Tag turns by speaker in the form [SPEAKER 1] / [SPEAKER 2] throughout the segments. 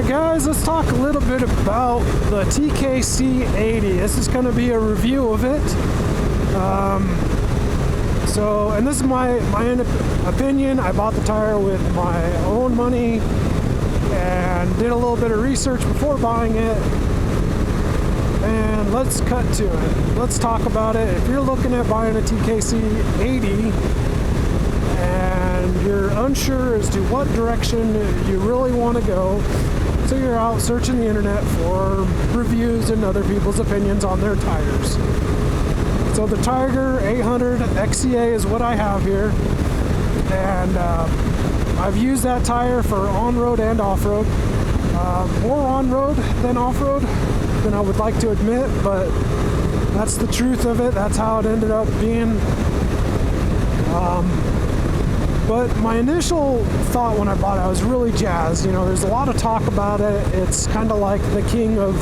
[SPEAKER 1] Guys, let's talk a little bit about the TKC80. This is going to be a review of it. And this is my opinion. I bought the tire with my own money and did a little bit of research before buying it. And let's cut to it. Let's talk about it. If you're looking at buying a TKC80 and you're unsure as to what direction you really want to go, so you're out searching the internet for reviews and other people's opinions on their tires. So the Tiger 800 XCA is what I have here, and I've used that tire for on-road and off-road. More on-road than off-road than I would like to admit, but that's the truth of it. That's how it ended up being. But my initial thought when I bought it, I was really jazzed. You know, there's a lot of talk about it. It's kind of like the king of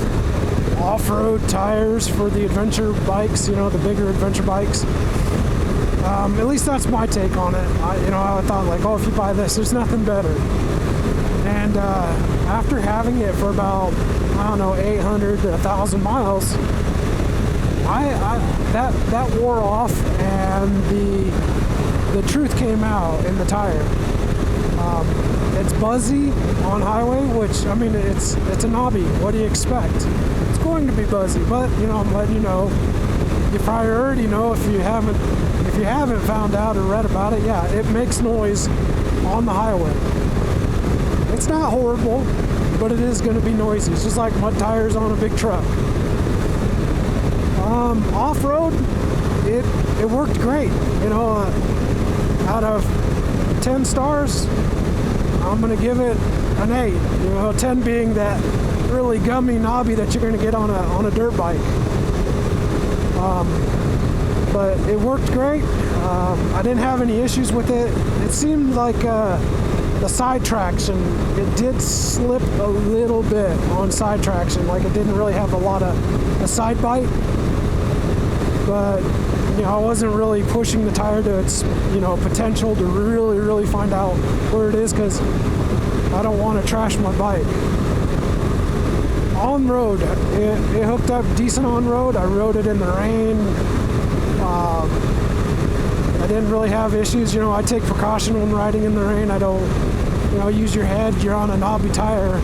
[SPEAKER 1] off-road tires for the adventure bikes, you know, the bigger adventure bikes. At least that's my take on it. I thought like, oh, if you buy this, there's nothing better. And after having it for about, 800 to 1,000 miles, that wore off, and the truth came out in the tire. It's buzzy on highway, which, it's a knobby. What do you expect? It's going to be buzzy, but, I'm letting you know. You probably already know if you haven't found out or read about it. Yeah, it makes noise on the highway. It's not horrible, but it is going to be noisy. It's just like mud tires on a big truck. Off-road, it worked great. Out of 10 stars, I'm going to give it an 8. 10 being that really gummy knobby that you're going to get on a dirt bike. But it worked great. I didn't have any issues with it. It seemed like the side traction, it did slip a little bit on side traction. Like it didn't really have a lot of a side bite. But I wasn't really pushing the tire to its potential to really find out where it is, because I don't want to trash my bike. On road, it hooked up decent on road. I rode it in the rain. I didn't really have issues. I take precaution when riding in the rain. I don't use your head. You're on a knobby tire.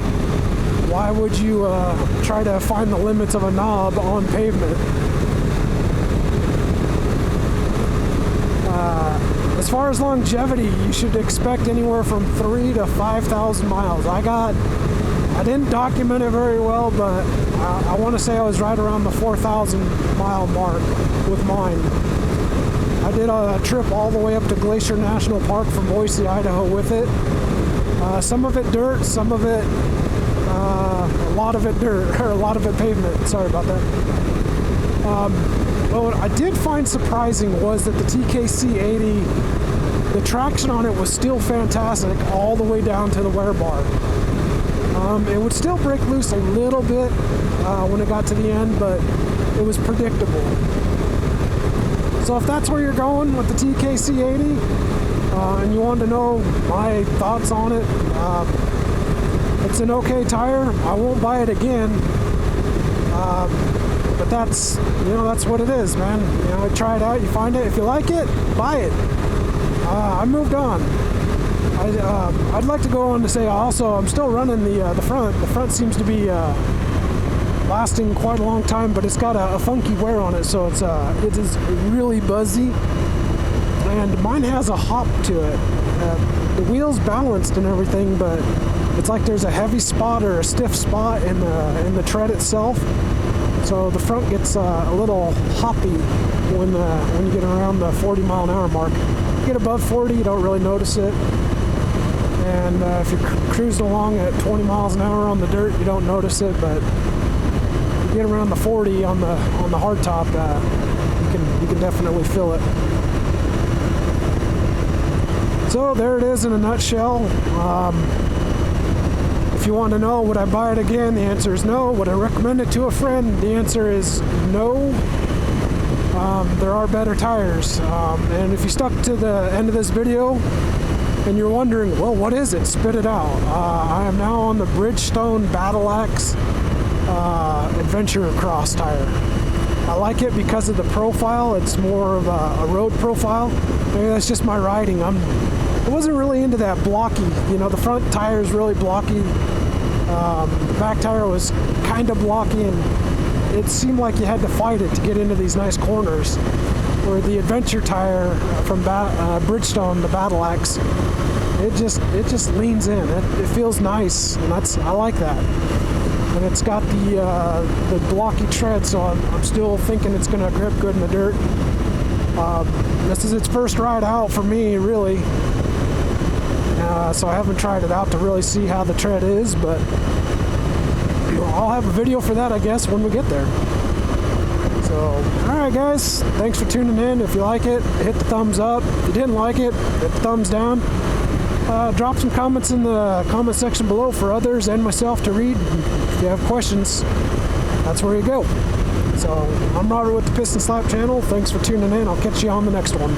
[SPEAKER 1] Why would you try to find the limits of a knob on pavement? As far as longevity, you should expect anywhere from 3,000 to 5,000 miles. I didn't document it very well, but I want to say I was right around the 4,000 mile mark with mine. I did a trip all the way up to Glacier National Park from Boise, Idaho with it. Some of it dirt, some of it, a lot of it dirt, or a lot of it pavement. Sorry about that. What I did find surprising was that the TKC80, the traction on it was still fantastic all the way down to the wear bar. It would still break loose a little bit when it got to the end, but it was predictable. So if that's where you're going with the TKC80, and you want to know my thoughts on it, it's an okay tire. I won't buy it again. But that's what it is, man. Try it out, you find it. If you like it, buy it. I moved on. I'd like to go on to say also, I'm still running the front. The front seems to be lasting quite a long time, but it's got a funky wear on it, so it is really buzzy. And mine has a hop to it. The wheel's balanced and everything, but it's like there's a heavy spot or a stiff spot in the tread itself. So the front gets a little hoppy when you get around the 40 mile an hour mark. You get above 40, you don't really notice it. And if you're cruising along at 20 miles an hour on the dirt, you don't notice it. But you get around the 40 on the hard top, you can definitely feel it. So there it is in a nutshell. If you want to know, would I buy it again? The answer is no. Would I recommend it to a friend? The answer is no. There are better tires. And if you stuck to the end of this video, and you're wondering, well, what is it? Spit it out. I am now on the Bridgestone Battle Axe Adventure Cross tire. I like it because of the profile. It's more of a road profile. Maybe that's just my riding. I wasn't really into that blocky. You know, the front tire is really blocky. The back tire was kind of blocky, and it seemed like you had to fight it to get into these nice corners. Where the adventure tire from Bridgestone, the Battle Axe, it just leans in. It feels nice, and I like that. And it's got the blocky tread, so I'm still thinking it's going to grip good in the dirt. This is its first ride out for me, really. So I haven't tried it out to really see how the tread is, but I'll have a video for that, I guess, when we get there. So, alright guys, thanks for tuning in. If you like it, hit the thumbs up. If you didn't like it, hit the thumbs down. Drop some comments in the comment section below for others and myself to read. If you have questions, that's where you go. So, I'm Robert with the Piston Slap channel. Thanks for tuning in. I'll catch you on the next one.